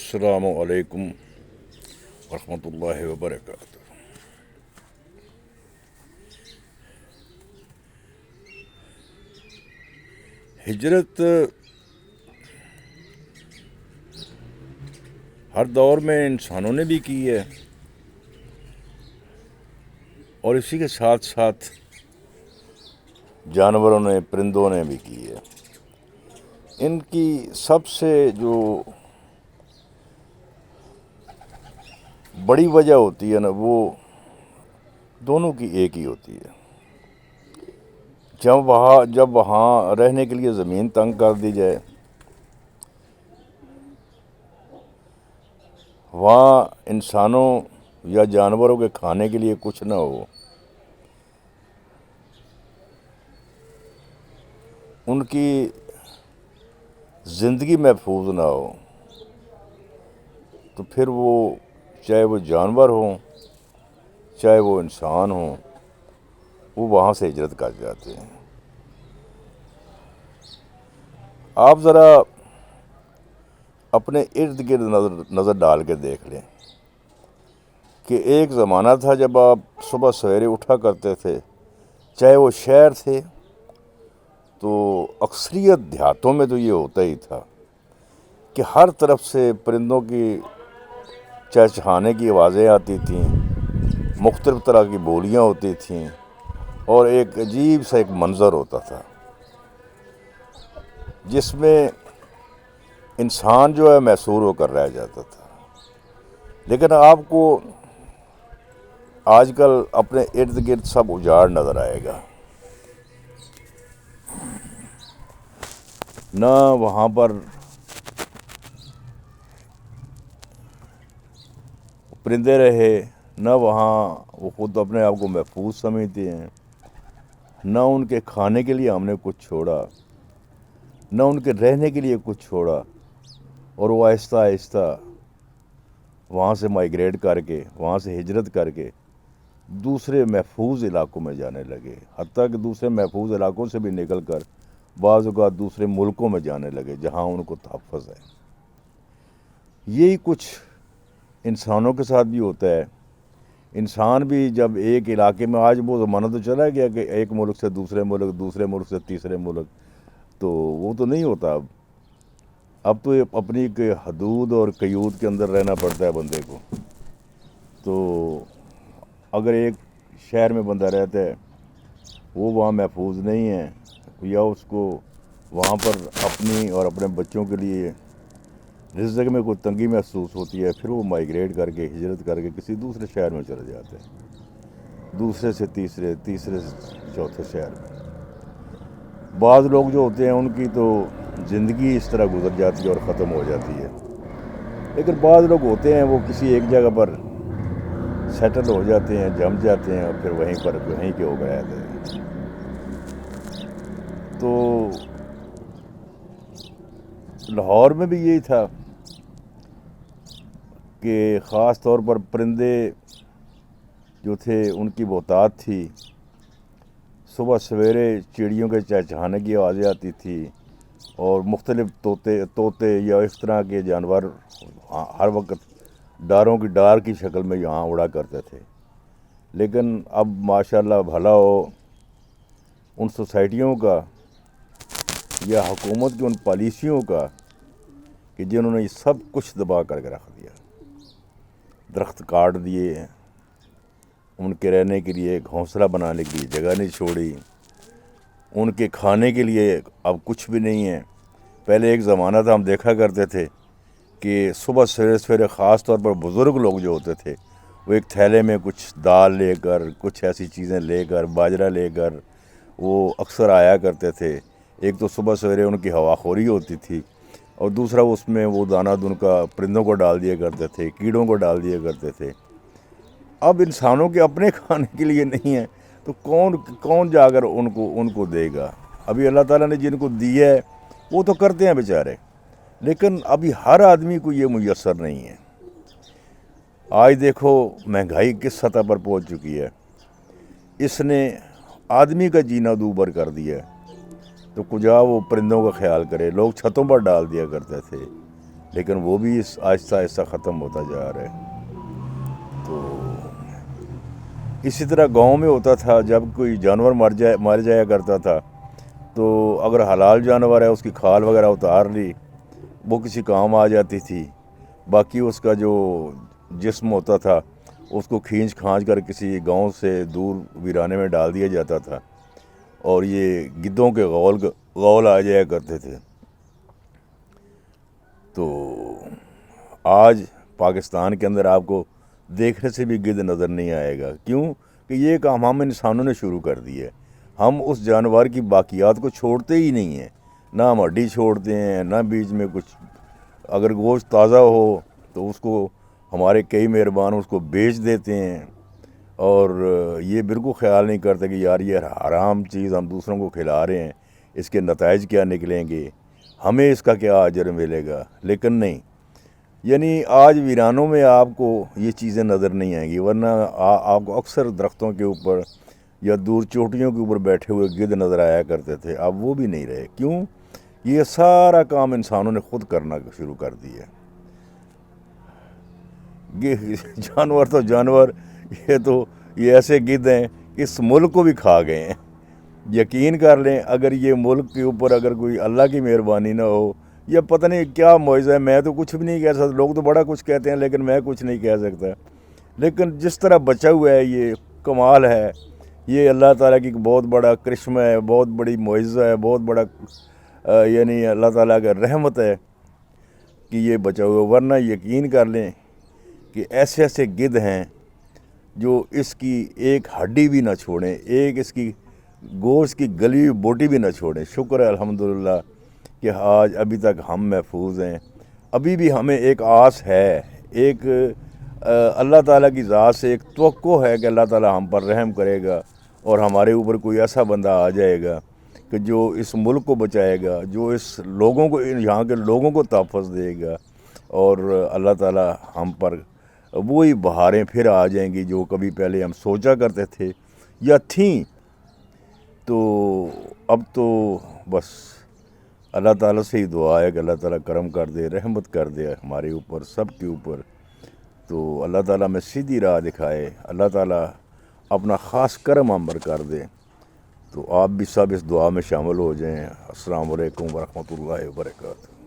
السلام علیکم ورحمۃ اللہ وبرکاتہ۔ ہجرت ہر دور میں انسانوں نے بھی کی ہے، اور اسی کے ساتھ ساتھ جانوروں نے، پرندوں نے بھی کی ہے۔ ان کی سب سے جو بڑی وجہ ہوتی ہے نا، وہ دونوں کی ایک ہی ہوتی ہے۔ جب وہاں رہنے کے لیے زمین تنگ کر دی جائے، وہاں انسانوں یا جانوروں کے کھانے کے لیے کچھ نہ ہو، ان کی زندگی محفوظ نہ ہو، تو پھر وہ چاہے وہ جانور ہوں چاہے وہ انسان ہوں، وہ وہاں سے ہجرت کر جاتے ہیں۔ آپ ذرا اپنے ارد گرد نظر ڈال کے دیکھ لیں کہ ایک زمانہ تھا جب آپ صبح سویرے اٹھا کرتے تھے، چاہے وہ شہر تھے تو اکثریت دیہاتوں میں تو یہ ہوتا ہی تھا کہ ہر طرف سے پرندوں کی چہچہانے کی آوازیں آتی تھیں، مختلف طرح کی بولیاں ہوتی تھیں، اور ایک عجیب سا ایک منظر ہوتا تھا جس میں انسان جو ہے محصور ہو کر رہ جاتا تھا۔ لیکن آپ کو آج کل اپنے ارد گرد سب اجاڑ نظر آئے گا، نہ وہاں پر پرندے رہے، نہ وہاں وہ خود اپنے آپ کو محفوظ سمجھتے ہیں، نہ ان کے کھانے کے لیے ہم نے کچھ چھوڑا، نہ ان کے رہنے کے لیے کچھ چھوڑا، اور وہ آہستہ آہستہ وہاں سے مائیگریٹ کر کے، وہاں سے ہجرت کر کے دوسرے محفوظ علاقوں میں جانے لگے، حتیٰ کہ دوسرے محفوظ علاقوں سے بھی نکل کر بعض اوقات دوسرے ملکوں میں جانے لگے جہاں ان کو تحفظ ہے۔ یہی کچھ انسانوں کے ساتھ بھی ہوتا ہے۔ انسان بھی جب ایک علاقے میں، آج وہ زمانہ تو چلا گیا کہ ایک ملک سے دوسرے ملک، دوسرے ملک سے تیسرے ملک، تو وہ تو نہیں ہوتا اب تو اپنی حدود اور قیود کے اندر رہنا پڑتا ہے بندے کو۔ تو اگر ایک شہر میں بندہ رہتا ہے، وہ وہاں محفوظ نہیں ہے، یا اس کو وہاں پر اپنی اور اپنے بچوں کے لیے رزق میں کوئی تنگی محسوس ہوتی ہے، پھر وہ مائیگریٹ کر کے، ہجرت کر کے کسی دوسرے شہر میں چلے جاتے ہیں، دوسرے سے تیسرے، تیسرے سے چوتھے شہر میں۔ بعض لوگ جو ہوتے ہیں ان کی تو زندگی اس طرح گزر جاتی ہے اور ختم ہو جاتی ہے، لیکن بعض لوگ ہوتے ہیں وہ کسی ایک جگہ پر سیٹل ہو جاتے ہیں، جم جاتے ہیں، اور پھر وہیں کے ہو گئے رہتے ہیں۔ تو لاہور میں بھی یہی تھا کہ خاص طور پر پرندے جو تھے ان کی بہتات تھی۔ صبح سویرے چڑیوں کے چہچہانے کی آوازیں آتی تھی، اور مختلف طوطے یا اس طرح کے جانور ہر وقت ڈاروں کی ڈار کی شکل میں یہاں اڑا کرتے تھے۔ لیکن اب ماشاءاللہ بھلا ہو ان سوسائٹیوں کا یا حکومت کی ان پالیسیوں کا کہ جنہوں نے یہ سب کچھ دبا کر کے رکھ دیا، درخت کاٹ دیے، ان کے رہنے کے لیے گھونسلہ بنانے کے لیے جگہ نہیں چھوڑی، ان کے کھانے کے لیے اب کچھ بھی نہیں ہے۔ پہلے ایک زمانہ تھا، ہم دیکھا کرتے تھے کہ صبح سویرے خاص طور پر بزرگ لوگ جو ہوتے تھے، وہ ایک تھیلے میں کچھ دال لے کر، کچھ ایسی چیزیں لے کر، باجرہ لے کر وہ اکثر آیا کرتے تھے۔ ایک تو صبح سویرے ان کی ہوا خوری ہوتی تھی، اور دوسرا اس میں وہ دانہ دن کا پرندوں کو ڈال دیا کرتے تھے، کیڑوں کو ڈال دیا کرتے تھے۔ اب انسانوں کے اپنے کھانے کے لیے نہیں ہے، تو کون جا کر ان کو دے گا؟ ابھی اللہ تعالیٰ نے جن کو دی ہے وہ تو کرتے ہیں بیچارے، لیکن ابھی ہر آدمی کو یہ میسر نہیں ہے۔ آج دیکھو مہنگائی کس سطح پر پہنچ چکی ہے، اس نے آدمی کا جینا دوبر کر دیا ہے، تو کجا وہ پرندوں کا خیال کرے۔ لوگ چھتوں پر ڈال دیا کرتے تھے، لیکن وہ بھی آہستہ آہستہ ختم ہوتا جا رہا ہے۔ تو اسی طرح گاؤں میں ہوتا تھا، جب کوئی جانور مر جایا کرتا تھا تو اگر حلال جانور ہے اس کی کھال وغیرہ اتار لی، وہ کسی کام آ جاتی تھی۔ باقی اس کا جو جسم ہوتا تھا اس کو کھینچ کھانچ کر کسی گاؤں سے دور ویرانے میں ڈال دیا جاتا تھا، اور یہ گدوں کے غول آ جایا کرتے تھے۔ تو آج پاکستان کے اندر آپ کو دیکھنے سے بھی گدھ نظر نہیں آئے گا، کیوں کہ یہ کام ہم انسانوں نے شروع کر دی ہے۔ ہم اس جانور کی باقیات کو چھوڑتے ہی نہیں ہیں، نہ ہم ہڈی چھوڑتے ہیں، نہ بیچ میں کچھ۔ اگر گوشت تازہ ہو تو اس کو ہمارے کئی مہربان اس کو بیچ دیتے ہیں، اور یہ بالکل خیال نہیں کرتے کہ یار یہ حرام چیز ہم دوسروں کو کھلا رہے ہیں، اس کے نتائج کیا نکلیں گے، ہمیں اس کا کیا اجر ملے گا۔ لیکن نہیں، یعنی آج ویرانوں میں آپ کو یہ چیزیں نظر نہیں آئیں گی، ورنہ آپ کو اکثر درختوں کے اوپر یا دور چوٹیوں کے اوپر بیٹھے ہوئے گدھ نظر آیا کرتے تھے۔ اب وہ بھی نہیں رہے، کیوں؟ یہ سارا کام انسانوں نے خود کرنا شروع کر دیا ہے۔ جانور تو جانور، یہ ایسے گدھ ہیں کہ اس ملک کو بھی کھا گئے ہیں۔ یقین کر لیں، اگر یہ ملک کے اوپر اگر کوئی اللہ کی مہربانی نہ ہو، یا پتہ نہیں کیا معجزہ ہے، میں تو کچھ بھی نہیں کہہ سکتا۔ لوگ تو بڑا کچھ کہتے ہیں لیکن میں کچھ نہیں کہہ سکتا۔ لیکن جس طرح بچا ہوا ہے یہ کمال ہے، یہ اللہ تعالیٰ کی بہت بڑا کرشمہ ہے، بہت بڑی معجزہ ہے، بہت بڑا یعنی اللہ تعالیٰ کا رحمت ہے کہ یہ بچا ہوا ہے۔ ورنہ یقین کر لیں کہ ایسے ایسے گدھ ہیں جو اس کی ایک ہڈی بھی نہ چھوڑیں، ایک اس کی گوشت کی گلی ہوئی بوٹی بھی نہ چھوڑیں۔ شکر ہے الحمدللہ کہ آج ابھی تک ہم محفوظ ہیں۔ ابھی بھی ہمیں ایک آس ہے، ایک اللہ تعالیٰ کی ذات سے ایک توقع ہے کہ اللہ تعالیٰ ہم پر رحم کرے گا، اور ہمارے اوپر کوئی ایسا بندہ آ جائے گا کہ جو اس ملک کو بچائے گا، جو اس لوگوں کو، یہاں کے لوگوں کو تحفظ دے گا، اور اللہ تعالیٰ ہم پر وہی بہاریں پھر آ جائیں گی جو کبھی پہلے ہم سوچا کرتے تھے یا تھیں۔ تو اب تو بس اللہ تعالیٰ سے ہی دعا ہے کہ اللہ تعالیٰ کرم کر دے، رحمت کر دے ہمارے اوپر، سب کے اوپر۔ تو اللہ تعالیٰ میں سیدھی راہ دکھائے، اللہ تعالیٰ اپنا خاص کرم ہم پر کر دے۔ تو آپ بھی سب اس دعا میں شامل ہو جائیں۔ السلام علیکم ورحمۃ اللہ وبرکاتہ۔